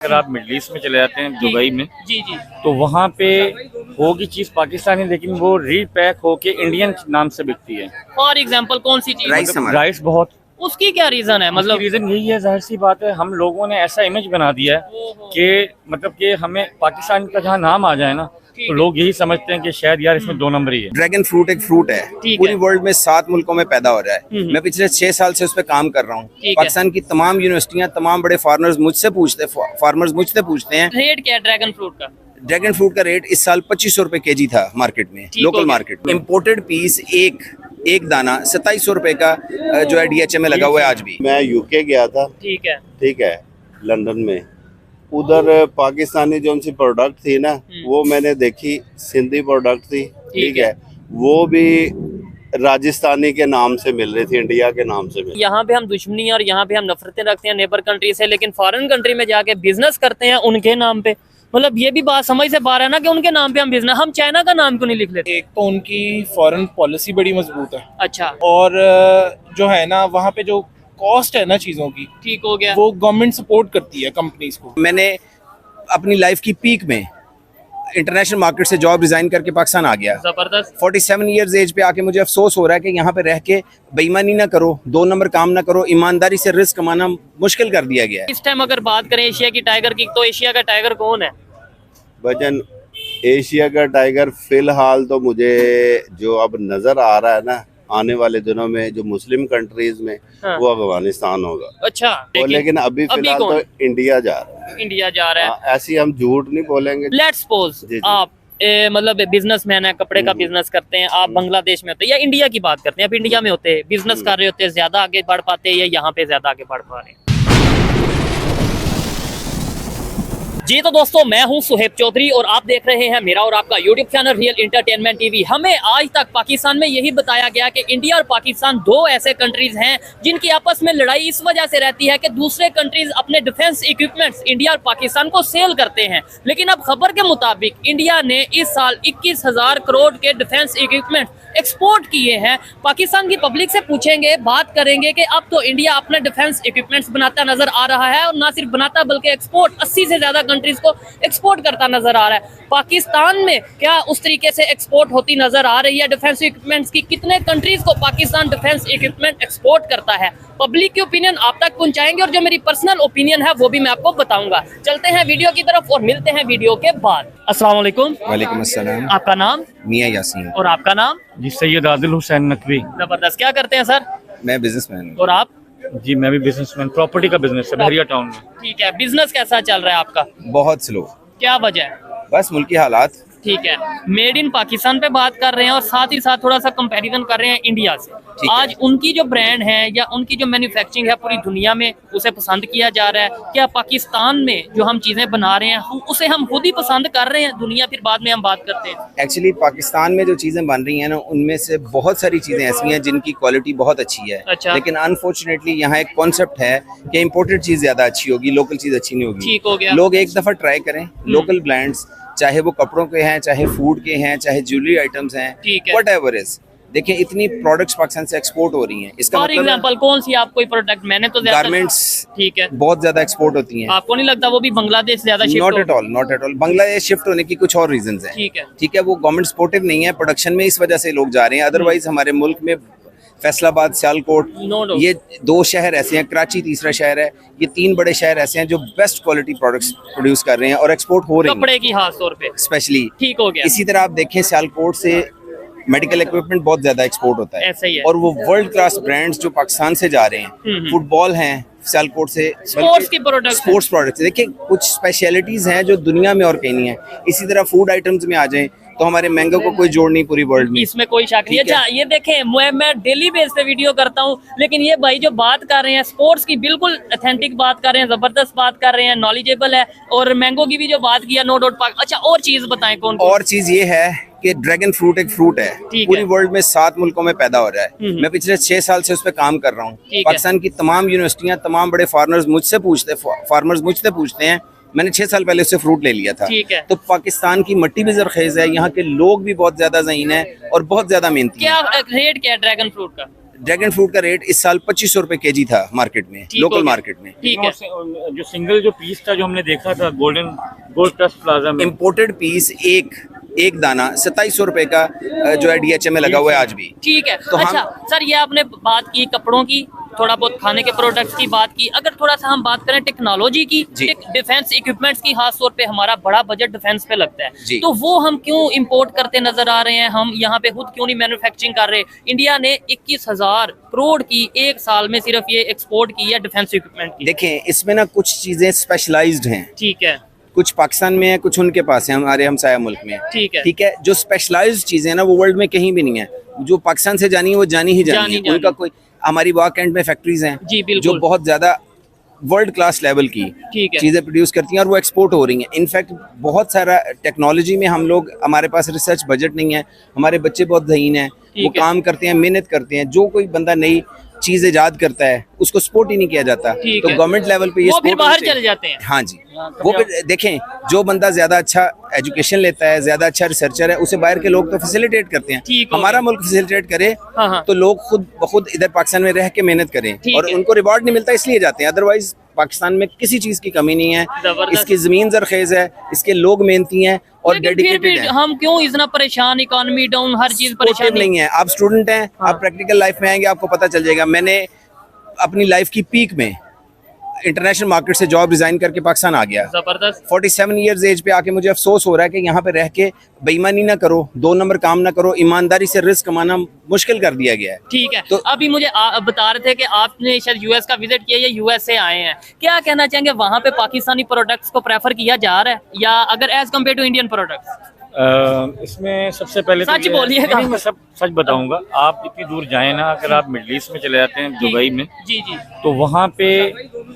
अगर आप middle east में चले जाते हैं दुबई में जी जी तो वहाँ पे होगी चीज़ पाकिस्तानी लेकिन वो रीपैक होके इंडियन नाम से बिकती है। फॉर एग्जांपल कौन सी चीज? राइस हमारा। राइस बहुत। उसकी क्या रीजन है? मतलब रीजन यही है, जाहिर सी बात है, हम लोगों ने ऐसा इमेज बना दिया है कि मतलब कि हमें पाकिस्तान का जहाँ नाम आ जाए ना तो लोग यही समझते हैं कि शायद यार इसमें 2 नंबर ही है। ड्रैगन फ्रूट एक फ्रूट है, पूरी वर्ल्ड में 7 मुल्कों में पैदा हो रहा है। मैं पिछले 6 साल से उस पर काम कर रहा हूँ। पाकिस्तान की तमाम यूनिवर्सिटियाँ, तमाम बड़े फार्मर्स मुझसे पूछते हैं रेट क्या है ड्रैगन फ्रूट का? ड्रैगन फ्रूट का रेट इस साल 2500 रुपए केजी था मार्केट में, लोकल मार्केट में। इम्पोर्टेड पीस एक दाना 2700 रुपए का जो है DHA में लगा हुआ है आज भी। मैं यूके गया था, ठीक है, लंदन में। उधर पाकिस्तानी जो उनकी प्रोडक्ट थी ना, वो मैंने देखी, सिंधी प्रोडक्ट थी, ठीक है, वो भी राजस्थानी के नाम से मिल रही थी, इंडिया के नाम से मिल। यहाँ पे हम दुश्मनी और यहाँ पे हम नफरतें रखते हैं नेबर कंट्री से, लेकिन फॉरेन कंट्री में जाके बिजनेस करते हैं उनके नाम पे। मतलब ये भी बात समझ से बाहर है ना कि उनके नाम पे हम बिजनेस, हम चाइना का नाम क्यों नहीं लिख लेते? एक तो उनकी फॉरेन पॉलिसी बड़ी मजबूत है, अच्छा, और जो है ना वहाँ पे जो कॉस्ट है ना चीजों की, ठीक हो गया, वो गवर्नमेंट सपोर्ट करती है कंपनीज को। मैंने अपनी लाइफ की पीक में इंटरनेशनल मार्केट से जॉब रिजाइन करके पाकिस्तान आ गया। जबरदस्त। 47 इयर्स एज पे आके मुझे अफसोस हो रहा है कि यहाँ पे रह के बेईमानी ना करो, 2 नंबर काम ना करो, ईमानदारी से रिस्क कमाना मुश्किल कर दिया गया है। इस टाइम अगर बात करें एशिया की टाइगर की, तो एशिया का टाइगर कौन है? वजन एशिया का टाइगर फिलहाल तो मुझे जो अब नजर आ रहा है ना, आने वाले दिनों में जो मुस्लिम कंट्रीज में, वो अफगानिस्तान होगा। अच्छा, लेकिन अभी फिलहाल तो इंडिया जा रहा है। इंडिया जा रहा है। ऐसी हम झूठ नहीं बोलेंगे। लेट्स सपोज आप मतलब बिजनेसमैन है, कपड़े का बिजनेस करते हैं, आप बांग्लादेश में होते हैं या इंडिया की बात करते हैं, आप इंडिया में होते हैं, बिजनेस कर रहे होते हैं, ज्यादा आगे बढ़ पाते हैं या यहाँ पे ज्यादा आगे बढ़ पा रहे हैं? जी तो दोस्तों, मैं हूं सुहेब चौधरी और आप देख रहे हैं मेरा और आपका YouTube channel real entertainment TV. हमें आज तक पाकिस्तान में यही बताया गया कि इंडिया और पाकिस्तान 2 ऐसे कंट्रीज हैं जिनकी आपस में लड़ाई इस वजह से रहती है कि दूसरे कंट्रीज अपने डिफेंस इक्विपमेंट्स इंडिया और पाकिस्तान को सेल करते हैं। लेकिन अब खबर के मुताबिक इंडिया ने इस साल 21,000 करोड़ के डिफेंस इक्विपमेंट एक्सपोर्ट किए हैं। पाकिस्तान की पब्लिक से पूछेंगे, बात करेंगे कि अब तो इंडिया अपने डिफेंस इक्विपमेंट्स बनाता नजर आ रहा है, और ना सिर्फ बनाता बल्कि एक्सपोर्ट 80 से ज्यादा कंट्रीज को एक्सपोर्ट करता नजर आ रहा है। पाकिस्तान में क्या उस तरीके से एक्सपोर्ट होती नजर आ रही है डिफेंस इक्विपमेंट्स की? कितने कंट्रीज को पाकिस्तान डिफेंस इक्विपमेंट एक्सपोर्ट करता है? पब्लिक की ओपिनियन आप तक पहुंचाएंगे और जो मेरी पर्सनल ओपिनियन है वो भी मैं आपको बताऊंगा। चलते हैं वीडियो की तरफ और मिलते हैं वीडियो के बाद। अस्सलाम वालेकुम। वालेकुम अस्सलाम। आपका नाम? मियां यासीन। और आपका नाम? जी सैयद आदिल हुसैन नकवी। जबरदस्त। क्या करते हैं सर? मैं बिजनेसमैन हूँ। और आप? जी मैं भी बिजनेसमैन, प्रॉपर्टी का बिजनेस है बहरिया टाउन में। ठीक है, बिजनेस कैसा चल रहा है आपका? बहुत स्लो। क्या वजह है? बस मुल्की हालात। ठीक है, मेड इन पाकिस्तान पे बात कर रहे हैं और साथ ही साथ थोड़ा सा कंपैरिजन कर रहे हैं इंडिया से। आज उनकी जो ब्रांड है या उनकी जो मैन्युफैक्चरिंग है पूरी दुनिया में उसे पसंद किया जा रहा है। क्या पाकिस्तान में जो हम चीजें बना रहे हैं उसे हम खुद ही पसंद कर रहे हैं? दुनिया फिर बाद में हम बात करते हैं। एक्चुअली पाकिस्तान में जो चीजें बन रही हैं ना, उनमें से बहुत सारी चीजें ऐसी हैं जिनकी क्वालिटी बहुत अच्छी है। अच्छा। लेकिन अनफॉर्चुनेटली यहाँ एक कॉन्सेप्ट है कि इम्पोर्टेड चीज ज्यादा अच्छी होगी, लोकल चीज अच्छी नहीं होगी। ठीक हो गया। लोग एक दफा ट्राई करें लोकल ब्रांड्स, चाहे वो कपड़ों के हैं, चाहे फूड के हैं, चाहे ज्वेलरी आइटम्स हैं, व्हाटएवर इज। देखिए इतनी प्रोडक्ट्स पाकिस्तान से एक्सपोर्ट हो रही हैं। इसका फॉर एग्जांपल कौन सी आप कोई प्रोडक्ट? मैंने तो गारमेंट्स, ठीक है, बहुत ज्यादा एक्सपोर्ट होती हैं। आपको नहीं लगता वो भी बांग्लादेश ज्यादा shift? Not at all, not at all. Bangladesh shift होने की कुछ और रीजंस हैं। ठीक है, वो गवर्नमेंट सपोर्टिव नहीं है प्रोडक्शन में, इस वजह से लोग जा रहे हैं। अदरवाइज हमारे मुल्क में फैसलाबाद, सियालकोट, ये 2 शहर ऐसे हैं, कराची तीसरा शहर है, ये 3 बड़े शहर ऐसे हैं जो बेस्ट क्वालिटी प्रोडक्ट्स प्रोड्यूस कर रहे हैं और एक्सपोर्ट हो रहे हैं, कपड़े की खास तौर पे स्पेशली। ठीक हो गया। इसी तरह आप देखें सियालकोट से मेडिकल इक्विपमेंट बहुत ज्यादा एक्सपोर्ट होता है, ऐसा ही है। और वो वर्ल्ड क्लास ब्रांड्स जो पाकिस्तान से जा रहे हैं, फुटबॉल हैं सियालकोट से, स्पोर्ट्स की प्रोडक्ट्स, स्पोर्ट्स प्रोडक्ट्स। देखिए कुछ स्पेशलिटीज हैं जो दुनिया में और कहीं नहीं है। इसी तरह फूड आइटम्स में आ जाएं तो हमारे मैंगो को कोई जोड़ नहीं पूरी वर्ल्ड में, इसमें कोई शक नहीं। अच्छा ये देखें, मैं डेली बेस पे वीडियो करता हूँ, लेकिन ये भाई जो बात कर रहे हैं स्पोर्ट्स की, बिल्कुल ऑथेंटिक बात कर रहे हैं, जबरदस्त बात कर रहे हैं, नॉलेजेबल है, और मैंगो की भी जो बात किया, नो डाउट। अच्छा और चीज बताएं कौन? और चीज ये है कि ड्रैगन फ्रूट एक फ्रूट है, पूरी वर्ल्ड में 7 मुल्कों में पैदा हो रहा है। मैं पिछले 6 साल से उस पर काम कर रहा हूँ। पाकिस्तान की तमाम यूनिवर्सिटियाँ, तमाम बड़े फार्मर्स मुझसे पूछते हैं। मैंने 6 साल पहले उससे फ्रूट ले लिया था। तो पाकिस्तान की मिट्टी भी जरखेज है, यहाँ के लोग भी बहुत ज्यादा ज़हीन है और बहुत ज्यादा मेहनती है। क्या रेट क्या है ड्रैगन फ्रूट का? ड्रैगन फ्रूट का रेट इस साल 2500 रुपए केजी था मार्केट में, लोकल मार्केट में। ठीक है। जो सिंगल जो पीस था जो हमने देखा था गोल्ड ट्रस्ट प्लाजा में, इम्पोर्टेड पीस एक दाना 2700 रुपए का जो है DHA में लगा हुआ है आज भी। ठीक है। तो अच्छा सर, ये आपने बात की कपड़ों की, थोड़ा बहुत खाने के प्रोडक्ट्स की बात की, अगर थोड़ा सा हम बात करें टेक्नोलॉजी की, डिफेंस इक्विपमेंट्स की, खास तौर पे हमारा बड़ा बजट डिफेंस पे लगता है, तो वो हम क्यों इंपोर्ट करते नजर आ रहे हैं? हम यहाँ पे खुद क्यों नहीं मैन्युफैक्चरिंग कर रहे? इंडिया ने 21,000 करोड़ की एक साल में सिर्फ ये एक्सपोर्ट की है डिफेंस इक्विपमेंट की। देखें, इसमें ना कुछ चीजें स्पेशलाइज्ड हैं। ठीक है। कुछ पाकिस्तान में है, कुछ उनके पास है, हमारे हमसाया मुल्क में। ठीक है। ठीक है। जो स्पेशलाइज्ड चीजें ना वो वर्ल्ड में कहीं भी नहीं है। जो पाकिस्तान से जानी है वो जानी ही जानी है। उनका कोई, हमारी वाक एंड में फैक्ट्रीज हैं जो बहुत ज्यादा वर्ल्ड क्लास लेवल की चीजें प्रोड्यूस करती हैं और वो एक्सपोर्ट हो रही हैं। इनफैक्ट बहुत सारा टेक्नोलॉजी में हम लोग, हमारे पास रिसर्च बजट नहीं है, हमारे बच्चे बहुत ज़हीन हैं, वो काम करते हैं, मेहनत करते हैं। जो कोई बंदा नई चीज इजाद करता है उसको सपोर्ट ही नहीं किया जाता, तो गवर्नमेंट लेवल पे ये फिर बाहर चले जाते हैं। हाँ जी, वो फिर देखें, जो बंदा ज्यादा अच्छा एजुकेशन लेता है, ज्यादा अच्छा रिसर्चर है, उसे बाहर के लोग तो फैसिलिटेट करते हैं। हमारा मुल्क फैसिलिटेट करे तो लोग खुद ब खुद इधर पाकिस्तान में रह के मेहनत करें, और उनको रिवॉर्ड नहीं मिलता इसलिए जाते हैं। अदरवाइज पाकिस्तान में किसी चीज की कमी नहीं है। इसकी जमीन जरखेज है, इसके लोग मेहनती हैं और डेडिकेटेड हैं। हम क्यों इतना परेशान, इकोनॉमी डाउन, हर चीज परेशान नहीं है। आप स्टूडेंट हैं, आप प्रैक्टिकल लाइफ में आएंगे, आपको पता चल जाएगा। मैंने अपनी लाइफ की पीक में इंटरनेशनल मार्केट से जॉब रिजाइन करके पाकिस्तान आ गया। जबरदस्त। 47 इयर्स एज पे आके मुझे अफसोस हो रहा है कि यहाँ पे रह के बेईमानी ना करो, 2 नंबर काम ना करो, ईमानदारी से रिस्क कमाना मुश्किल कर दिया गया है। ठीक है। तो अभी मुझे बता रहे थे कि आपने शायद यूएस का विजिट किया या यूएस से आए हैं, क्या कहना चाहेंगे, वहाँ पे पाकिस्तानी प्रोडक्ट्स को प्रेफर किया जा रहा है या अगर as compare to Indian products? इसमें सबसे पहले सच बोलिएगा। मैं सब सच बताऊंगा। आप इतनी दूर जाए ना, अगर आप मिडल ईस्ट में चले जाते हैं, दुबई में, जी, तो वहाँ पे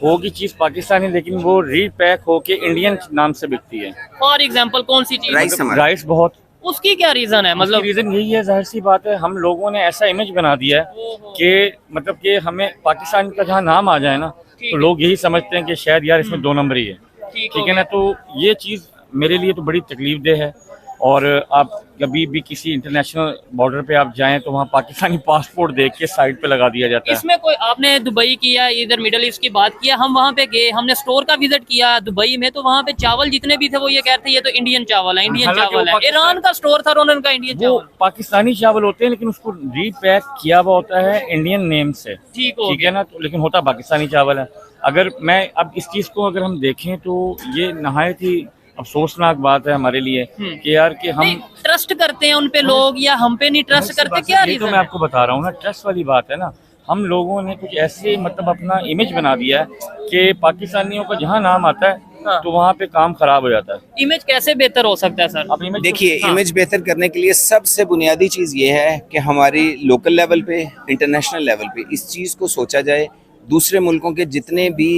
होगी चीज पाकिस्तानी, लेकिन वो रीपैक होके इंडियन नाम से बिकती है। फॉर एग्जांपल कौन सी चीज? राइस बहुत। उसकी क्या रीजन है? मतलब रीजन यही है, जाहिर सी बात है, हम लोगों ने ऐसा इमेज बना दिया है कि मतलब कि हमें पाकिस्तान का जहाँ नाम आ जाए ना, तो लोग यही समझते हैं कि शायद यार इसमें 2 नंबरी है। ठीक है ना। तो ये चीज मेरे लिए तो बड़ी तकलीफ दे है। और आप कभी भी किसी इंटरनेशनल बॉर्डर पे आप जाएं तो वहाँ पाकिस्तानी पासपोर्ट देख के साइड पे लगा दिया जाता है। इसमें कोई, आपने दुबई किया, इधर मिडिल ईस्ट की बात किया, हम वहाँ पे गए, हमने स्टोर का विजिट किया दुबई में, तो वहाँ पे चावल जितने भी थे वो ये कहते हैं ये तो इंडियन चावल है, इंडियन चावल है। ईरान का स्टोर था, उन्होंने कहा इंडियन चावल। पाकिस्तानी चावल होते हैं लेकिन उसको रीपैक किया हुआ होता है इंडियन नेम से। ठीक है ना। तो लेकिन होता पाकिस्तानी चावल है। अगर मैं अब इस चीज को अगर हम देखें तो ये नहायत ही अफसोसनाक बात है हमारे लिए कि यार कि हम ट्रस्ट करते हैं उन पे लोग या हम पे नहीं ट्रस्ट करते, क्या रीजन? तो मैं आपको बता रहा हूँ ना, ट्रस्ट वाली बात है ना। हम लोगों ने कुछ ऐसे मतलब अपना इमेज बना दिया है कि पाकिस्तानियों का जहाँ नाम आता है तो वहाँ पे काम खराब हो जाता है। इमेज कैसे बेहतर हो सकता है सर? अब इमेज देखिए, इमेज बेहतर करने के लिए सबसे बुनियादी चीज़ ये है कि हमारी लोकल लेवल पे, इंटरनेशनल लेवल पे इस चीज़ को सोचा जाए। दूसरे मुल्कों के जितने भी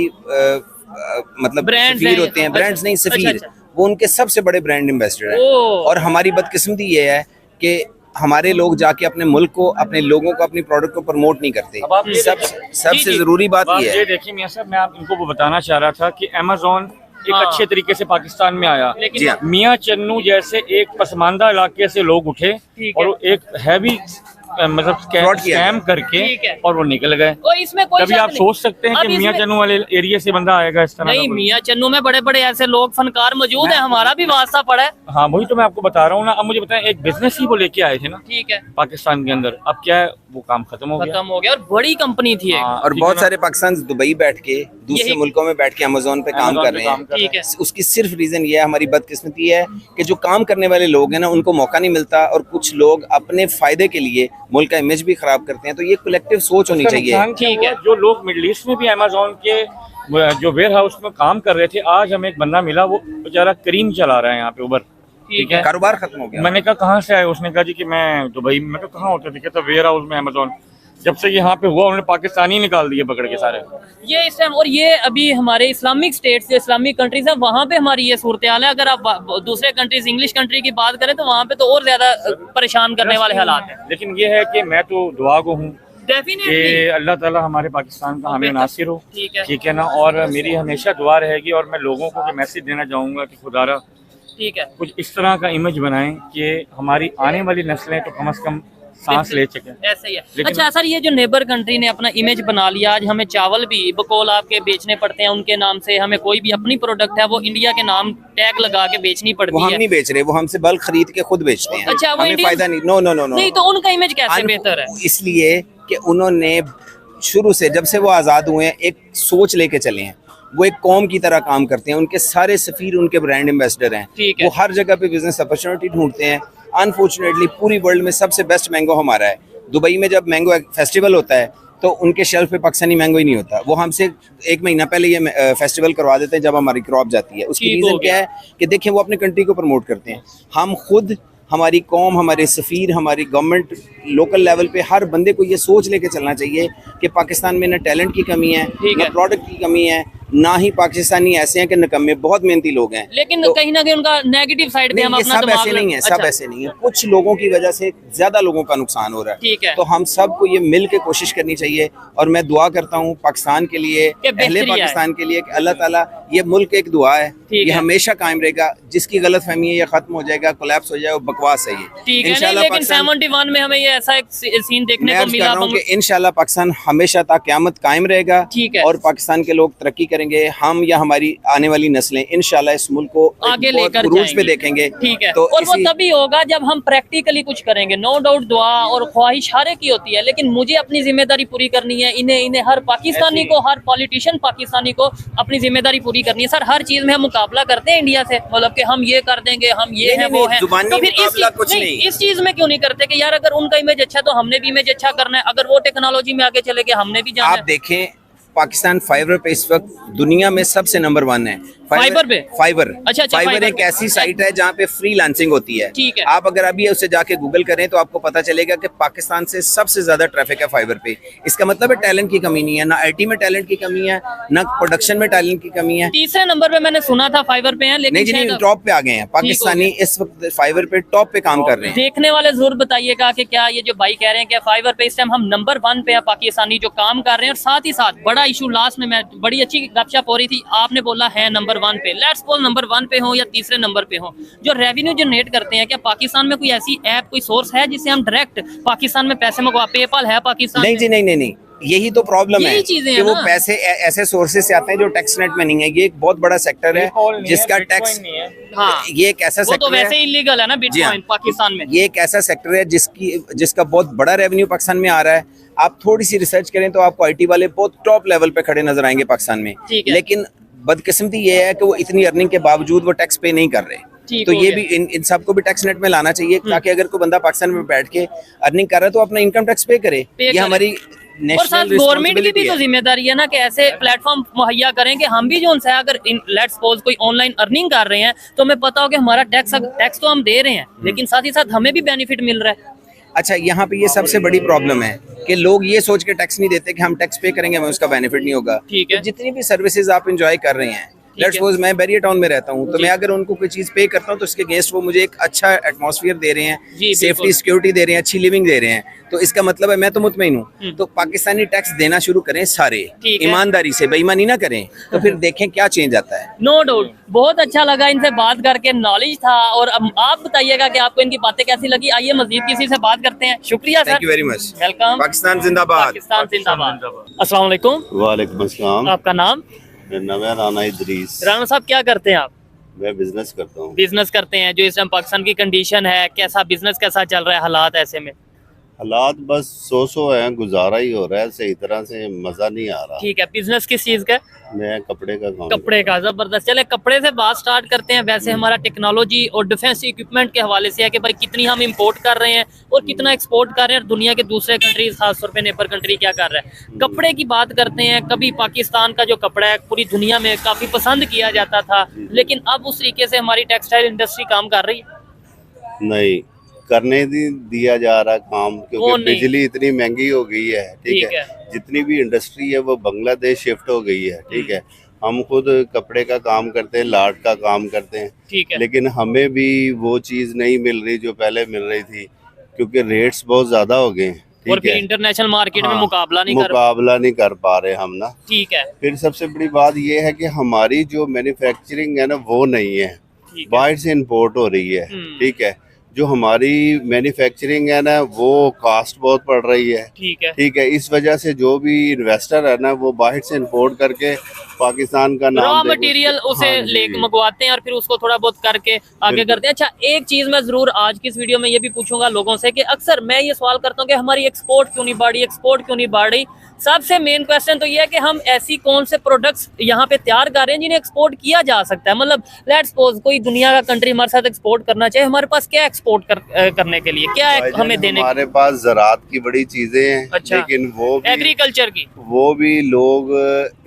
मतलब सफीर होते हैं, ब्रांड्स नहीं सफीर, वो उनके सबसे बड़े ब्रांड एम्बेसडर हैं। और हमारी बदकिस्मती ये है कि हमारे लोग जाके अपने मुल्क को, अपने लोगों को, अपनी प्रोडक्ट को प्रमोट नहीं करते। सबसे जरूरी बात ये है। देखिए मियां साहब, मैं आप इनको बताना चाह रहा था कि अमेज़न एक अच्छे तरीके से पाकिस्तान में आया, लेकिन मियां चन्नू जैसे एक पसमानदा इलाके से लोग उठे और एक हैवी मतलब स्कैम करके और वो निकल गए। इसमें कोई कभी आप सोच सकते हैं कि मियां चन्नू वाले एरिया से बंदा आएगा इस तरह? नहीं, मियां चन्नू में बड़े बड़े ऐसे लोग, फनकार मौजूद है, हमारा भी वास्ता पड़ा है। हाँ, वही तो मैं आपको बता रहा हूँ ना। अब मुझे बताएं, एक बिजनेस ही वो लेके आए थे ना, ठीक है, पाकिस्तान के अंदर, अब क्या है, वो काम खत्म हो गया और बड़ी कंपनी थी। और बहुत सारे पाकिस्तान दुबई बैठ के, दूसरे मुल्कों में बैठ के अमेज़न पे काम कर रहे हैं। ठीक है। उसकी सिर्फ रीजन ये है, हमारी बदकिस्मती है कि जो काम करने वाले लोग हैं ना, उनको मौका नहीं मिलता, और कुछ लोग अपने फायदे के लिए मुल्क का इमेज भी खराब करते हैं। तो ये कलेक्टिव सोच होनी चाहिए। ठीक है। जो लोग मिडिल ईस्ट में भी अमेज़न के जो वेयर हाउस में काम कर रहे थे, आज हमें एक बंदा मिला, वो बेचारा करीम चला रहा है यहाँ पे, उबर। ठीक है, कारोबार खत्म हो गया। मैंने कहा कहाँ से आए? उसने कहा जी कि मैं दुबई में। मैं कहा कहाँ होते थे? कहता वेयर हाउस में अमेज़न। जब से यहाँ पे हुआ उन्होंने पाकिस्तानी निकाल दिए पकड़ के सारे। ये इस टाइम, और ये अभी हमारे इस्लामिक स्टेट्स, जो इस्लामिक कंट्रीज है, वहाँ पे हमारी ये सूरत हाल है। अगर आप दूसरे कंट्रीज, इंग्लिश कंट्री की बात करें तो वहाँ पे तो और ज्यादा परेशान करने वाले हालात हैं। लेकिन ये है कि मैं तो दुआ को हूँ डेफिनेटली कि अल्लाह ताला हमारे पाकिस्तान का हमें नासिर हो। ठीक है ना। और मेरी हमेशा दुआ रहेगी, और मैं लोगों को मैसेज देना चाहूँगा कि खुदारा ठीक है, कुछ इस तरह का इमेज बनाएं कि हमारी आने वाली नस्लें तो कम से कम सांस ले चुके हैं। ऐसे ही है। अच्छा सर, ये जो नेबर कंट्री ने अपना इमेज बना लिया, आज हमें चावल भी बकौल आपके बेचने पड़ते हैं उनके नाम से, हमें कोई भी अपनी प्रोडक्ट है वो इंडिया के नाम टैग लगा के बेचनी वो पड़ती हम है। नहीं बेच रहे, वो हमसे बल्क खरीद के खुद बेचते हैं। अच्छा, वो हमें इंडियन- फायदा नहीं। नो नो नो नो नहीं तो उनका इमेज कैसे बेहतर है? इसलिए कि उन्होंने शुरू से, जब से वो आज़ाद हुए हैं, एक सोच लेके चले हैं। वो एक कौम की तरह काम करते हैं, उनके सारे सफीर उनके ब्रांड एम्बेसडर हैं। ठीक है। वो हर जगह पे बिजनेस अपॉर्चुनिटी ढूंढते हैं। अनफॉर्चुनेटली पूरी वर्ल्ड में सबसे बेस्ट मैंगो हमारा है। दुबई में जब मैंगो फेस्टिवल होता है तो उनके शेल्फ पे पाकिस्तानी मैंगो ही नहीं होता। वो हमसे 1 महीना पहले ये फेस्टिवल करवा देते हैं जब हमारी क्रॉप जाती है। उसकी ठीक हो रीज़न क्या है कि देखिए वो अपनी कंट्री को प्रमोट करते हैं। हम खुद, हमारी कौम, हमारे सफ़ीर, हमारी गवर्नमेंट, लोकल लेवल पे हर बंदे को ये सोच लेके चलना चाहिए कि पाकिस्तान में न टैलेंट की कमी है, न प्रोडक्ट की कमी है, ना ही पाकिस्तानी ऐसे हैं कि निकम्मे, बहुत मेहनती लोग हैं। लेकिन तो कहीं ना कहीं उनका नेगेटिव साइड पे हम ये अपना सब दिमाग ऐसे नहीं है, सब अच्छा, ऐसे नहीं है। कुछ लोगों की वजह से ज्यादा लोगों का नुकसान हो रहा है। ठीक है। तो हम सबको ये मिल के कोशिश करनी चाहिए। और मैं दुआ करता हूँ पाकिस्तान के लिए, अहले पाकिस्तान के लिए, कि अल्लाह ताला, ये मुल्क एक दुआ है, ये हमेशा कायम रहेगा। जिसकी गलत फहमी है ये खत्म हो जाएगा, कोलैप्स हो जाएगा, बकवास है ये। ठीक है। नहीं, लेकिन 71 में हमें ये ऐसा एक सीन देखने को मिला कि इंशाल्लाह पाकिस्तान हमेशा तक क़यामत कायम रहेगा। ठीक है। और पाकिस्तान के लोग तरक्की करेंगे। हम या हमारी आने वाली नस्लें इंशाल्लाह इस मुल्क को आगे लेकर उरूज पे देखेंगे। ठीक है। तो और वो तभी होगा जब हम प्रैक्टिकली कुछ करेंगे। नो डाउट दुआ और ख्वाहिश हर एक की होती है, लेकिन मुझे अपनी जिम्मेदारी पूरी करनी है। इन्हें हर पाकिस्तानी को, हर पॉलिटिशियन पाकिस्तानी को अपनी जिम्मेदारी पूरी करनी है। सर, हर चीज में हम मुकाबला करते हैं इंडिया से, मतलब कि हम ये कर देंगे, हम ये है वो है। तो फिर इस चीज में क्यों नहीं करते कि यार अगर उनका इमेज अच्छा तो हमने भी इमेज अच्छा करना है। अगर वो टेक्नोलॉजी में आगे चले गए, हमने भी जाना है। आप देखें पाकिस्तान फाइबर पे इस वक्त दुनिया में सबसे नंबर 1 है। फाइबर पे? फाइबर। अच्छा, फाइबर एक ऐसी साइट है जहाँ पे फ्री लांसिंग होती है। ठीक है। आप अगर अभी उसे जाके गूगल करें तो आपको पता चलेगा कि पाकिस्तान से सबसे ज्यादा ट्रैफिक है फाइबर पे। इसका मतलब है टैलेंट की कमी नहीं है, ना आईटी में टैलेंट की कमी है, ना प्रोडक्शन में टैलेंट की कमी है। तीसरे नंबर पे मैंने सुना था फाइबर पे है, लेकिन नहीं, टॉप पे आ गए हैं पाकिस्तानी इस वक्त, फाइबर पे टॉप पे काम कर रहे हैं। देखने वाले जरूर बताइएगा कि क्या ये जो भाई कह रहे हैं कि फाइबर पे इस टाइम हम नंबर 1 पे है पाकिस्तानी जो काम कर रहे हैं। और साथ ही साथ बड़ा इशू लास्ट में, मैं बड़ी अच्छी गपशप हो रही थी, आपने बोला है नंबर 1 पे। लेट्स सपोज नंबर 1 पे हो या तीसरे नंबर पे हो, जो रेवेन्यू जनरेट करते हैं, क्या पाकिस्तान में कोई ऐसी ऐप, कोई सोर्स है जिससे हम डायरेक्ट पाकिस्तान में पैसे मंगवा? पेपाल है पाकिस्तान नहीं में? जी, नहीं, यही तो प्रॉब्लम है कि वो पैसे ऐसे सोर्सेज से आते हैं जो टैक्स नेट में नहीं है। ये एक बहुत बड़ा सेक्टर है जिसका टैक्स, हाँ, ये एक ऐसा सेक्टर तो वैसे इलीगल है ना बिटकॉइन पाकिस्तान में। ये एक ऐसा सेक्टर है जिसका बहुत बड़ा रेवेन्यू पाकिस्तान में आ रहा है। आप थोड़ी सी रिसर्च करें तो आपको आईटी वाले बहुत टॉप लेवल पे खड़े नजर आएंगे पाकिस्तान में। लेकिन बदकिस्मती ये है कि वो इतनी अर्निंग के बावजूद वो टैक्स पे नहीं कर रहे। तो ये भी इन सबको भी टैक्स नेट में लाना चाहिए, ताकि अगर कोई बंदा पाकिस्तान में बैठ के अर्निंग कर रहा है तो अपना इनकम टैक्स पे करे। ये हमारी और साथ गवर्नमेंट की भी तो जिम्मेदारी है ना कि ऐसे प्लेटफॉर्म मुहैया करें कि हम भी जो उनसे, अगर लेट्स सपोज कोई ऑनलाइन अर्निंग कर रहे हैं तो हमें पता हो कि हमारा टैक्स तो हम दे रहे हैं, लेकिन साथ ही साथ हमें भी बेनिफिट मिल रहा है। अच्छा, यहाँ पे ये सबसे बड़ी प्रॉब्लम है कि लोग ये सोच के टैक्स नहीं देते कि हम टैक्स पे करेंगे, हमें उसका बेनिफिट नहीं होगा। ठीक है। तो जितनी भी सर्विसेज आप एंजॉय कर रहे हैं, लेट्स सपोज मैं बैरियर टाउन में रहता हूँ, तो मैं अगर उनको कोई चीज पे करता हूँ तो उसके अगेंस्ट वो मुझे एक अच्छा एटमॉस्फेयर दे रहे हैं, सेफ्टी सिक्योरिटी दे रहे हैं, अच्छी लिविंग दे रहे हैं, तो इसका मतलब है मैं तो मुतमईन हूँ। तो पाकिस्तानी टैक्स देना शुरू करें सारे, ईमानदारी से, बेईमानी ना करें, तो फिर देखें क्या चेंज आता है। नो डाउट, बहुत अच्छा लगा इनसे बात करके, नॉलेज था। और अब आप बताइएगा कि आपको इनकी बातें कैसी लगी। आइए मजीद किसी से बात करते हैं। शुक्रिया sir, thank you very much. Welcome. Pakistan जिंदाबाद। पाकिस्तान जिंदाबाद। अस्सलाम वालेकुम। वालेकुम अस्सलाम। आपका नाम? मेरा नाम है राना इदरीस। राना साहब, क्या करते हैं आप? मैं बिजनेस करता हूँ। बिजनेस करते हैं। जो इस टाइम पाकिस्तान की कंडीशन है, कैसा बिजनेस कैसा चल रहा है, हालात ऐसे में? हालात बस सो हैं, गुजारा ही हो रहा है, सही तरह से मजा नहीं आ रहा। ठीक है। बिजनेस किस चीज का? मैं कपड़े का काम। कपड़े का, जबरदस्त। चले कपड़े से बात स्टार्ट करते हैं। वैसे हमारा टेक्नोलॉजी और डिफेंस इक्विपमेंट के हवाले से है कि भाई कितनी हम इंपोर्ट कर रहे हैं और कितना एक्सपोर्ट कर रहे हैं, और दुनिया के दूसरे कंट्रीज, खासतौर पे नेबर कंट्री क्या कर रहा है। कपड़े की बात करते हैं। कभी पाकिस्तान का जो कपड़ा है पूरी दुनिया में काफी पसंद किया जाता था, लेकिन अब उस तरीके से हमारी टेक्सटाइल इंडस्ट्री काम कर रही है? नहीं करने दिया जा रहा काम, क्योंकि बिजली इतनी महंगी हो गई है। ठीक है। जितनी भी इंडस्ट्री है वो बांग्लादेश शिफ्ट हो गई है। ठीक है। हम खुद कपड़े का काम करते हैं, लाट का काम करते हैं। ठीक है। लेकिन हमें भी वो चीज़ नहीं मिल रही जो पहले मिल रही थी, क्योंकि रेट्स बहुत ज़्यादा हो गए। और फिर इंटरनेशनल मार्केट में मुकाबला नहीं कर पा रहे हम ना। ठीक है। फिर सबसे बड़ी बात ये है कि हमारी जो मैन्युफैक्चरिंग है ना वो नहीं है, बाहर से इंपोर्ट हो रही है। ठीक है। जो हमारी मैन्युफैक्चरिंग है ना वो कास्ट बहुत पड़ रही है। ठीक है, इस वजह से जो भी इन्वेस्टर है ना वो बाहर से इंपोर्ट करके पाकिस्तान का नाम रॉ मटेरियल उसे लेके मंगवाते हैं और फिर उसको थोड़ा बहुत करके आगे करते हैं। अच्छा, एक चीज मैं जरूर आज की इस वीडियो में ये भी पूछूंगा लोगों से कि अक्सर मैं ये सवाल करता हूँ कि हमारी एक्सपोर्ट क्यों नहीं बढ़ रही, एक्सपोर्ट क्यों नहीं बढ़ रही। सबसे मेन क्वेश्चन तो ये है कि हम ऐसी कौन से प्रोडक्ट्स यहाँ पे तैयार कर रहे हैं जिन्हें एक्सपोर्ट किया जा सकता है। मतलब लेट्स सपोज कोई दुनिया का कंट्री हमारे साथ एक्सपोर्ट करना चाहिए, हमारे पास क्या एक्सपोर्ट करने के लिए क्या है हमें देने? हमारे पास ज़राअत की बड़ी चीजें हैं। अच्छा, लेकिन वो भी एग्रीकल्चर की वो भी लोग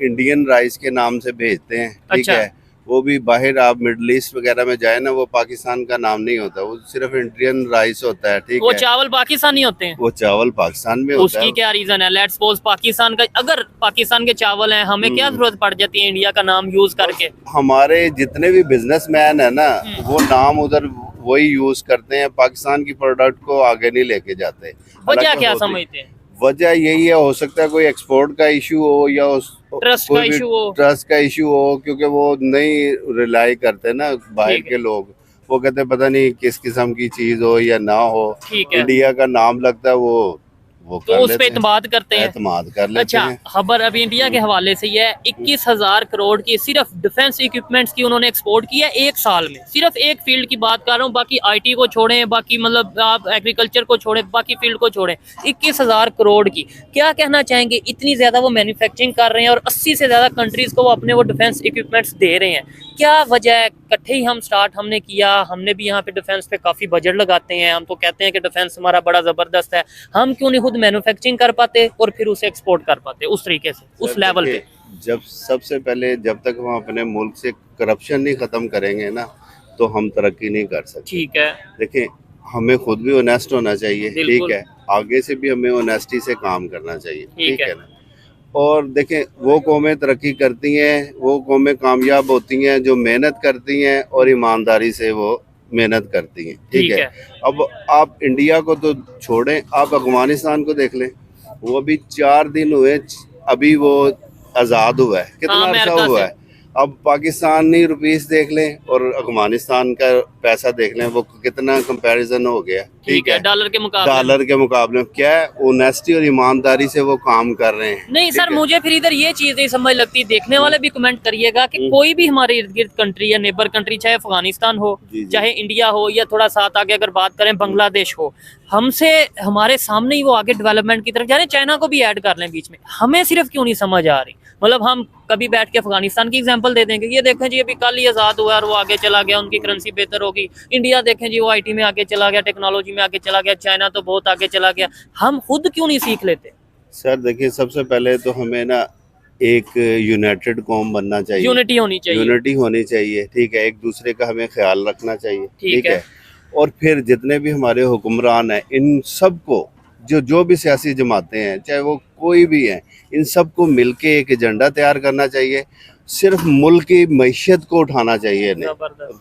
इंडियन राइस के नाम से भेजते हैं। ठीक अच्छा। है, वो भी बाहर आप मिडल ईस्ट वगैरह में जाए ना वो पाकिस्तान का नाम नहीं होता, वो सिर्फ इंडियन राइस होता है। ठीक वो है, चावल पाकिस्तानी होते हैं, वो चावल पाकिस्तान में होता उसकी है। क्या रीजन है? लेट्स सपोज पाकिस्तान का, अगर पाकिस्तान के चावल हैं हमें क्या जरूरत पड़ जाती है इंडिया का नाम यूज करके? हमारे जितने भी बिजनेसमैन है ना वो नाम उधर वही यूज करते हैं, पाकिस्तान की प्रोडक्ट को आगे नहीं लेके जाते। वजह क्या समझते हैं? वजह यही है, हो सकता है कोई एक्सपोर्ट का इशू हो या ट्रस्ट का इशू हो। ट्रस्ट का इशू हो, क्योंकि वो नहीं रिलाई करते ना बाहर के लोग। वो कहते हैं पता नहीं किस किस्म की चीज हो या ना हो, इंडिया का नाम लगता है वो तो उस पे एतमाद करते हैं, एतमाद कर लेते अच्छा, हैं। खबर अभी इंडिया के हवाले से ये है 21,000 करोड़ की सिर्फ डिफेंस इक्विपमेंट्स की उन्होंने एक्सपोर्ट की है एक साल में। सिर्फ एक फील्ड की बात कर रहा हूँ, बाकी आईटी को छोड़ें, बाकी मतलब आप एग्रीकल्चर को छोड़ें, बाकी फील्ड को छोड़ें, 21,000 करोड़ की। क्या कहना चाहेंगे, इतनी ज्यादा वो मैन्युफैक्चरिंग कर रहे हैं और 80 से ज्यादा कंट्रीज को वो अपने वो डिफेंस इक्विपमेंट्स दे रहे हैं। क्या वजह है? इकट्ठे ही हम स्टार्ट हमने किया, हमने भी यहाँ पे डिफेंस पे काफी बजट लगाते हैं, हम तो कहते हैं कि डिफेंस हमारा बड़ा जबरदस्त है, हम क्यों नहीं खुद मैन्युफैक्चरिंग कर पाते और फिर उसे एक्सपोर्ट कर पाते उस तरीके से, उस लेवल पे? जब सबसे पहले जब तक हम अपने मुल्क से करप्शन नहीं खत्म करेंगे ना तो हम तरक्की नहीं कर सकते। ठीक है, देखिए हमें खुद भी ऑनेस्ट होना चाहिए। ठीक है, आगे से भी हमें ऑनेस्टी से काम करना चाहिए। ठीक है ना, और देखें वो कौमें तरक्की करती हैं, वो कौमें कामयाब होती हैं जो मेहनत करती हैं और ईमानदारी से वो मेहनत करती हैं। ठीक है, अब आप इंडिया को तो छोड़ें, आप अफगानिस्तान को देख लें, वो अभी 4 दिन हुए अभी वो आज़ाद हुआ है, कितना अर्सा हुआ है। अब पाकिस्तानी रुपीस देख लें और अफगानिस्तान का पैसा देख लें, वो कितना कंपैरिजन हो गया। ठीक है, डॉलर के मुकाबले क्या है, ऑनेस्टी और ईमानदारी से वो काम कर रहे हैं। नहीं सर, मुझे फिर इधर ये चीज नहीं समझ लगती, देखने वाले भी कमेंट करिएगा कि कोई भी हमारे इर्द गिर्द कंट्री या नेबर कंट्री, चाहे अफगानिस्तान हो चाहे इंडिया हो या थोड़ा साथ आगे अगर बात करें बांग्लादेश हो, हमसे हमारे सामने ही वो आगे डेवलपमेंट की तरफ जा रहे हैं। चाइना को भी ऐड कर लें बीच में, हमें सिर्फ क्यों नहीं समझ आ रही? मतलब हम कभी बैठ के अफगानिस्तान की एग्जांपल दे देंगे, ये देखें जी अभी कल ही आज़ाद हुआ और वो आगे चला गया, उनकी करेंसी बेहतर होगी। इंडिया देखें जी वो आईटी में आगे चला गया, टेक्नोलॉजी में आगे चला गया, चाइना तो बहुत आगे चला गया, हम खुद क्यों नहीं सीख लेते? सर देखिए, सबसे पहले तो हमें ना एक यूनाइटेड कौम बनना चाहिए, यूनिटी होनी चाहिए। ठीक है, एक दूसरे का हमें ख्याल रखना चाहिए। ठीक है, और फिर जितने भी हमारे हुक्मरान हैं इन सबको, जो भी सियासी जमातें हैं चाहे वो कोई भी हैं, इन सबको मिलके एक एजेंडा तैयार करना चाहिए। सिर्फ मुल्क की मईशत को उठाना चाहिए, नहीं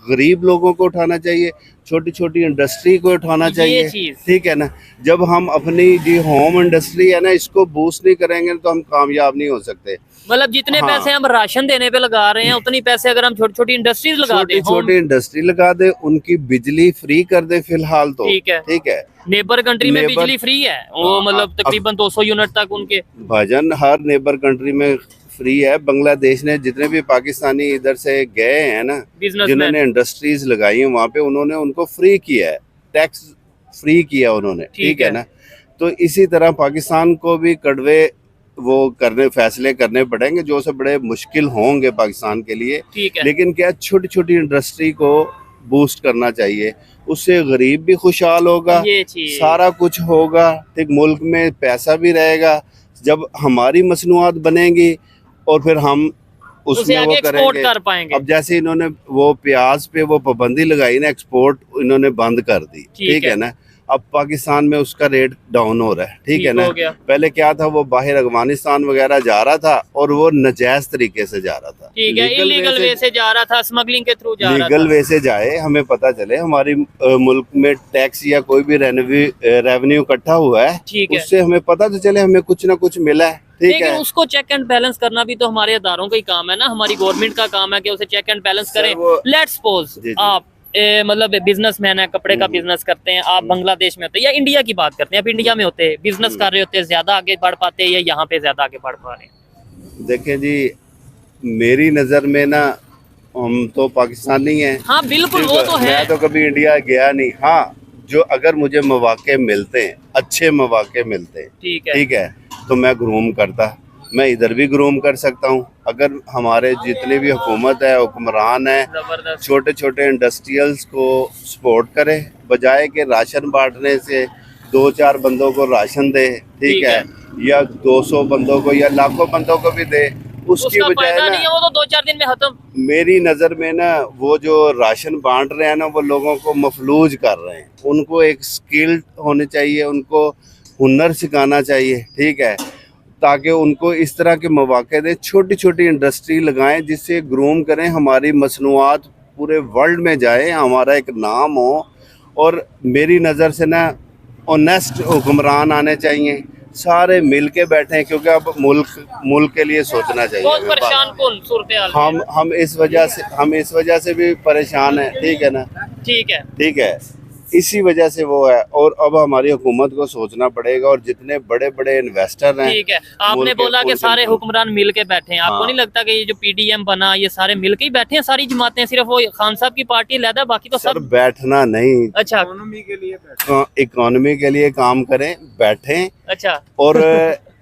गरीब लोगों को उठाना चाहिए, छोटी छोटी इंडस्ट्री को उठाना चाहिए। ठीक है ना, जब हम अपनी जो होम इंडस्ट्री है ना इसको बूस्ट नहीं करेंगे तो हम कामयाब नहीं हो सकते। मतलब जितने पैसे हम राशन देने पे लगा रहे हैं उतनी पैसे अगर हम छोटी छोटी इंडस्ट्रीज लगा दें, छोटी इंडस्ट्री लगा दे, उनकी बिजली फ्री कर दे फिलहाल तो। ठीक है, नेबर कंट्री में बिजली फ्री है, वो मतलब तकरीबन 200 यूनिट तक उनके भाजन हर नेबर कंट्री में फ्री है। बांग्लादेश ने जितने भी पाकिस्तानी इधर से गए हैं ना, जिन्होंने इंडस्ट्रीज लगाई हैं वहाँ पे, उन्होंने उनको फ्री किया है, टैक्स फ्री किया उन्होंने। ठीक है ना, तो इसी तरह पाकिस्तान को भी कड़वे वो फैसले करने पड़ेंगे जो से बड़े मुश्किल होंगे पाकिस्तान के लिए। लेकिन क्या छोटी छोटी इंडस्ट्री को बूस्ट करना चाहिए, उससे गरीब भी खुशहाल होगा, सारा कुछ होगा। ठीक, मुल्क में पैसा भी रहेगा, जब हमारी मसनूआत बनेंगी और फिर हम उसमें वो करेंगे, कर पाएंगे। अब जैसे इन्होंने वो प्याज पे वो पाबंदी लगाई ना, एक्सपोर्ट इन्होंने बंद कर दी। ठीक है ना, अब पाकिस्तान में उसका रेट डाउन हो रहा है। ठीक है ना, पहले क्या था, वो बाहर अफगानिस्तान वगैरह जा रहा था और वो नाजायज तरीके से जा रहा था। ठीक है, इलीगल वे से जा रहा था, स्मगलिंग के थ्रू जा रहा था। लीगल वे से जाए, हमें पता चले हमारी मुल्क में टैक्स या कोई भी रेवेन्यू इकट्ठा हुआ है, उससे हमें पता तो चले हमें कुछ ना कुछ मिला है। ठीक है, उसको चेक एंड बैलेंस करना भी तो हमारे अदारों का ही काम है ना, हमारी गवर्नमेंट का काम है कि उसे चेक एंड बैलेंस करें। लेट्स सपोज आप मतलब बिजनेसमैन है, कपड़े का बिजनेस करते हैं, आप बांग्लादेश में होते हैं या इंडिया की बात करते हैं, आप इंडिया में होते हैं, बिजनेस कर रहे होते हैं, ज्यादा आगे बढ़ पाते हैं या यहाँ पे ज्यादा आगे बढ़ पा रहे हैं? देखें जी, मेरी नज़र में ना हम तो पाकिस्तानी हैं। हाँ बिल्कुल, वो तो है। मैं तो कभी इंडिया गया नहीं। हाँ, जो अगर मुझे मौके मिलते हैं, अच्छे मौके मिलते हैं, ठीक है, तो मैं ग्रूम करता। मैं इधर भी ग्रूम कर सकता हूँ। अगर हमारे जितने भी हुकूमत है, हुक्मरान है, छोटे छोटे इंडस्ट्रियल्स को सपोर्ट करे, बजाय के राशन बांटने से 2-4 बंदों को राशन दे, ठीक है, या 200 बंदों को या लाखों बंदों को भी दे, उसकी बजाय ना, नहीं है, वो तो 2-4 दिन में खत्म। मेरी नज़र में ना वो जो राशन बांट रहे हैं ना, वो लोगों को मफलूज कर रहे हैं। उनको एक स्किल होनी चाहिए, उनको हुनर सिखाना चाहिए, ठीक है, ताकि उनको इस तरह के मौके दें, छोटी छोटी इंडस्ट्री लगाएं जिससे ग्रूम करें, हमारी मसनूआत पूरे वर्ल्ड में जाए, हमारा एक नाम हो। और मेरी नज़र से ना ऑनेस्ट हुक्मरान आने चाहिए, सारे मिल के बैठे, क्योंकि अब मुल्क के लिए सोचना चाहिए। बहुत परेशान कौन सूरत हम इस वजह से भी परेशान हैं, ठीक है ना, ठीक है, इसी वजह से वो है। और अब हमारी हुकूमत को सोचना पड़ेगा, और जितने बड़े बड़े इन्वेस्टर हैं, ठीक है, आपने बोला कि सारे हुक्मरान मिल के बैठे हैं, आपको नहीं लगता कि ये जो पीडीएम बना, ये सारे मिल के ही बैठे हैं, सारी जमातें, सिर्फ वो खान साहब की पार्टी अलग है, बाकी तो सब बैठना नहीं, अच्छा, इकोनॉमी के लिए काम करें, बैठें। अच्छा, और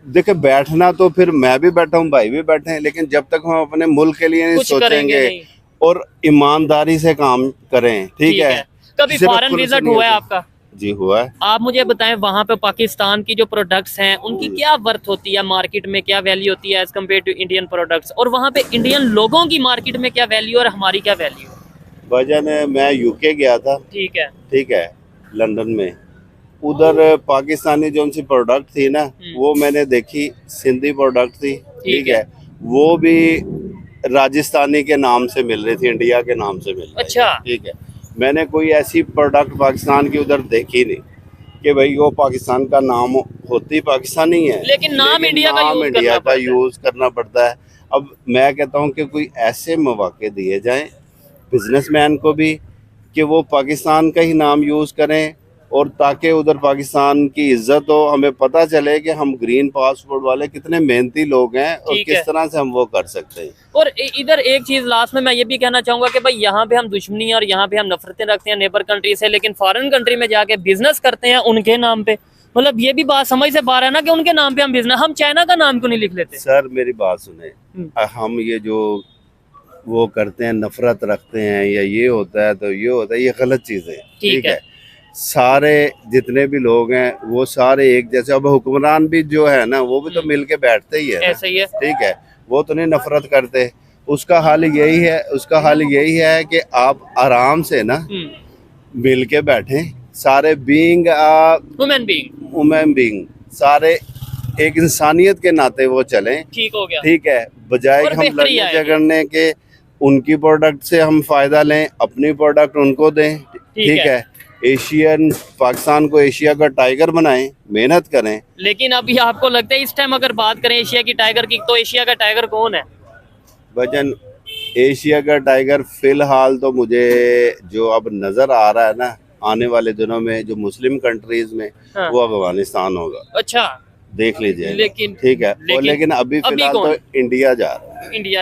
देखिए, बैठना तो फिर मैं भी बैठा हूँ, भाई भी बैठे हैं, लेकिन जब तक हम अपने मुल्क के लिए नहीं सोचेंगे और ईमानदारी से काम करें, ठीक है। कभी फॉरेन विजिट हुआ है आपका? जी हुआ है। आप मुझे बताएं, वहाँ पे पाकिस्तान की जो प्रोडक्ट्स हैं उनकी क्या वर्थ होती है, मार्केट में क्या वैल्यू होती है as compare to Indian products, और वहाँ पे इंडियन लोगों की मार्केट में क्या वैल्यू और हमारी क्या वैल्यू? वजन मैं यूके गया था, ठीक है, लंदन में, उधर पाकिस्तानी जो उनकी प्रोडक्ट थी ना, वो मैंने देखी, सिंधी प्रोडक्ट थी, ठीक है, वो भी राजस्थानी के नाम से मिल रही थी, इंडिया के नाम से मिल रही थी, अच्छा, ठीक है। मैंने कोई ऐसी प्रोडक्ट पाकिस्तान की उधर देखी नहीं कि भाई वो पाकिस्तान का नाम होती पाकिस्तानी है, लेकिन नाम इंडिया का यूज करना पड़ता है। अब मैं कहता हूँ कि कोई ऐसे मौके दिए जाएं बिजनेसमैन को भी कि वो पाकिस्तान का ही नाम यूज करें, और ताकि उधर पाकिस्तान की इज्जत हो, हमें पता चले कि हम ग्रीन पासपोर्ट वाले कितने मेहनती लोग हैं और किस तरह से हम वो कर सकते हैं। और इधर एक चीज लास्ट में मैं ये भी कहना चाहूंगा कि भाई यहाँ पे हम दुश्मनी और यहाँ पे हम नफरतें रखते हैं नेबर कंट्री से, लेकिन फॉरेन कंट्री में जाके बिजनेस करते हैं उनके नाम पे, मतलब ये भी बात समझ से बाहर है ना कि उनके नाम पे हम बिजनेस, हम चाइना का नाम क्यों नहीं लिख लेते? सर मेरी बात सुने, हम ये जो वो करते हैं, नफरत रखते हैं या ये होता है तो ये होता है, ये गलत चीज़ है, ठीक है। सारे जितने भी लोग हैं वो सारे एक जैसे, अब हुक्मरान भी जो है ना वो भी तो मिल के बैठते ही है, ऐसे ही है, ठीक है, वो तो नहीं नफरत करते। उसका हाल यही है कि आप आराम से ना मिल के बैठे, सारे बीइंग वुमेन बीइंग सारे एक इंसानियत के नाते वो चलें, ठीक हो गया, ठीक है, बजाय कि हम लड़ने झगड़ने के उनकी प्रोडक्ट से हम फायदा लें, अपनी प्रोडक्ट उनको दें, ठीक है। एशियन पाकिस्तान को एशिया का टाइगर बनाएं, मेहनत करें। लेकिन अभी आपको लगता है इस टाइम अगर बात करें एशिया की टाइगर की, तो एशिया का टाइगर कौन है? भजन, एशिया का टाइगर फिलहाल तो मुझे जो अब नजर आ रहा है ना, आने वाले दिनों में जो मुस्लिम कंट्रीज में, हाँ, वो अफगानिस्तान होगा। अच्छा, देख लीजिए, लेकिन ठीक है, लेकिन अभी फिलहाल तो इंडिया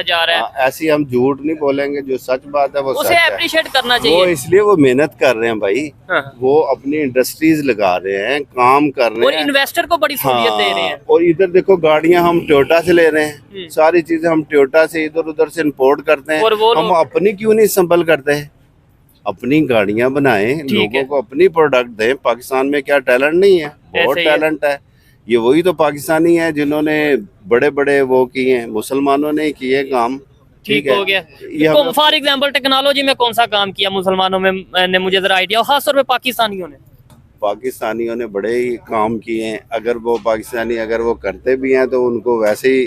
जा रहा है, ऐसी हम झूठ नहीं बोलेंगे, जो सच बात है वो उसे अप्रिशिएट करना चाहिए। वो इसलिए वो मेहनत कर रहे हैं भाई, हाँ, वो अपनी इंडस्ट्रीज लगा रहे हैं, काम कर रहे हैं, और इन्वेस्टर को बड़ी सहूलियत दे रहे हैं। और इधर देखो, गाड़ियां हम टोयोटा से ले रहे हैं, सारी चीजें हम टोयोटा से इधर उधर से इम्पोर्ट करते हैं, हम अपनी क्यों नहीं संभल करते हैं? अपनी गाड़ियां बनाएं, लोगों को अपनी प्रोडक्ट दें। पाकिस्तान में क्या टैलेंट नहीं है? बहुत टैलेंट है। ये वही तो पाकिस्तानी है जिन्होंने बड़े बड़े वो किए हैं, मुसलमानों ने किए काम, ठीक हो गया। तो फॉर एग्जांपल टेक्नोलॉजी में कौन सा काम किया मुसलमानों में, ने मुझे जरा आइडिया, और खासतौर पे पाकिस्तानियों ने बड़े ही काम किए हैं। अगर वो पाकिस्तानी अगर वो करते भी हैं तो उनको वैसे ही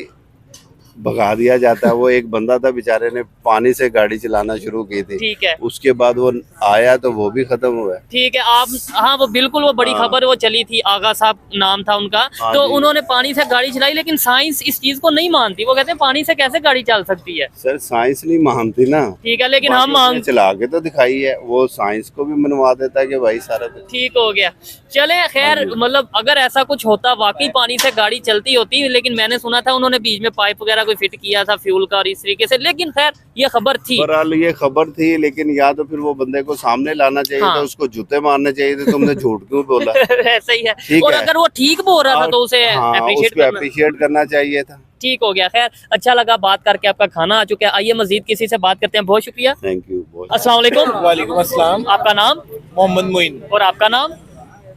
भगा दिया जाता है। वो एक बंदा था बेचारे ने पानी से गाड़ी चलाना शुरू की थी, ठीक है, उसके बाद वो आया तो वो भी खत्म हुआ। ठीक है। आप हाँ वो बिल्कुल वो बड़ी खबर वो चली थी, आगा साहब नाम था उनका, तो उन्होंने पानी से गाड़ी चलाई, लेकिन साइंस इस चीज को नहीं मानती। वो कहते हैं पानी से कैसे गाड़ी चल सकती है। सर साइंस नहीं मानती ना, ठीक है, लेकिन हम मांग चला के तो दिखाई है, वो साइंस को भी मनवा देता है कि भाई सारा कुछ ठीक हो गया। चले खैर, मतलब अगर ऐसा कुछ होता, वाकई पानी से गाड़ी चलती होती, लेकिन मैंने सुना था उन्होंने बीच में पाइप वगैरह कोई फिट किया था फ्यूल का और इस तरीके से, लेकिन खैर ये खबर थी। बहरहाल ये खबर थी, लेकिन या तो फिर वो बंदे को सामने लाना चाहिए था, उसको जूते मारने चाहिए थे, तुमने झूठ क्यों बोला। ऐसा ही है। और अगर वो ठीक बोल रहा था तो उसे अप्रिशिएट करना चाहिए था। ठीक हो गया। खैर अच्छा लगा बात करके, आपका खाना आ चुका है। आइए मजीद किसी से बात करते हैं। बहुत शुक्रिया, थैंक यू। अस्सलाम वालेकुम। वालेकुम अस्सलाम। आपका नाम? मोहम्मद मोइन। और आपका नाम?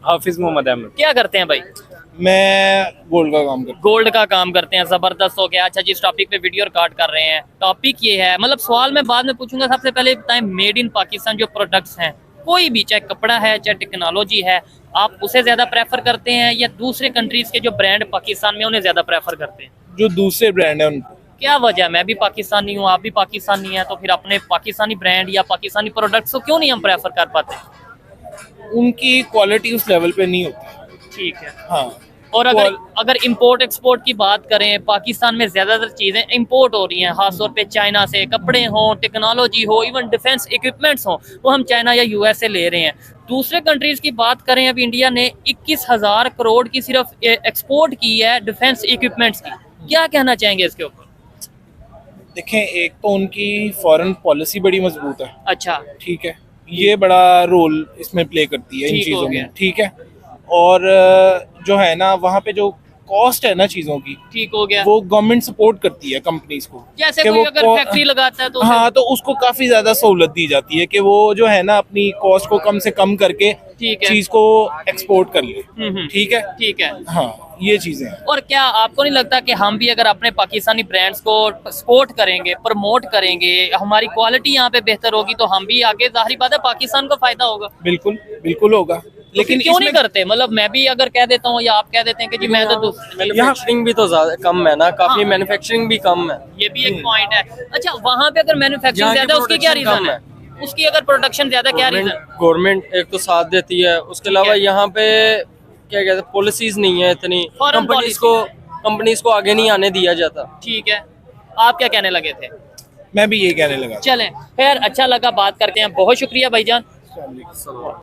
हाफिज मोहम्मद अहमद। क्या करते हैं भाई? मैं गोल्ड का काम करता हूँ। गोल्ड का काम करते हैं, जबरदस्त हो गया। अच्छा जिस टॉपिक पे वीडियो रिकॉर्ड कर रहे हैं, टॉपिक ये है, मतलब सवाल मैं बाद में पूछूंगा, सबसे पहले बताएं मेड इन पाकिस्तान जो प्रोडक्ट्स हैं, कोई भी, चाहे कपड़ा है चाहे टेक्नोलॉजी है, आप उसे ज्यादा प्रेफर करते हैं या दूसरे कंट्रीज के जो ब्रांड पाकिस्तान में उन्हें ज्यादा प्रेफर करते हैं? जो दूसरे ब्रांड है उनको। क्या वजह? मैं भी पाकिस्तानी हूँ, आप भी पाकिस्तानी हैं, तो फिर अपने पाकिस्तानी ब्रांड या पाकिस्तानी प्रोडक्ट्स को क्यों नहीं हम प्रेफर कर पाते? उनकी क्वालिटी उस लेवल पे नहीं होती। ठीक है। हाँ। और अगर इंपोर्ट एक्सपोर्ट की बात करें, पाकिस्तान में ज्यादातर चीजें इंपोर्ट हो रही हैं, खासतौर पे चाइना से, कपड़े हो, टेक्नोलॉजी हो, इवन डिफेंस इक्विपमेंट्स हो, वो हम चाइना या यूएस से ले रहे हैं। दूसरे कंट्रीज की बात करें, अब इंडिया ने 21,000 करोड़ की सिर्फ एक्सपोर्ट की है डिफेंस इक्विपमेंट्स की। क्या कहना चाहेंगे इसके ऊपर? देखें, एक तो उनकी फॉरेन पॉलिसी बड़ी मजबूत है। अच्छा, ठीक है, ये बड़ा रोल इसमें प्ले करती है इन चीज़ों में। ठीक है, और जो है ना वहाँ पे जो कॉस्ट है ना चीज़ों की, ठीक हो गया, वो गवर्नमेंट सपोर्ट करती है कंपनीज को। जैसे कोई अगर फैक्ट्री लगाता है तो हाँ, तो उसको काफी ज्यादा सहूलत दी जाती है कि वो जो है ना अपनी कॉस्ट को कम से कम करके चीज को एक्सपोर्ट कर ले। ठीक है, ठीक है। हाँ, ये चीजें हैं। और क्या आपको नहीं लगता कि हम भी अगर अपने पाकिस्तानी ब्रांड्स को सपोर्ट करेंगे, प्रमोट करेंगे, हमारी क्वालिटी यहाँ पे बेहतर होगी, तो हम भी आगे, जाहिर बात है, पाकिस्तान को फायदा होगा। बिल्कुल बिल्कुल होगा, लेकिन क्यों नहीं करते? मतलब मैं भी अगर कह देता हूँ या आप कह देते हैं कि जी मैं तो मैन्युफैक्चरिंग भी तो ज्यादा कम है ना, काफी मैन्युफैक्चरिंग भी कम है। ये भी एक पॉइंट है। अच्छा, वहाँ पे अगर मैन्युफैक्चरिंग ज्यादा, उसकी क्या रीजन है? उसकी अगर प्रोडक्शन ज्यादा, क्या रीजन? गवर्नमेंट एक तो साथ देती है, उसके अलावा यहाँ पे क्या कहते हैं, पॉलिसीज नहीं है इतनी, कंपनीज को आगे नहीं आने दिया जाता। ठीक है, आप क्या कहने लगे थे? मैं भी ये कहने लगा। चलें, खैर अच्छा लगा बात करते हैं। बहुत शुक्रिया भाईजान।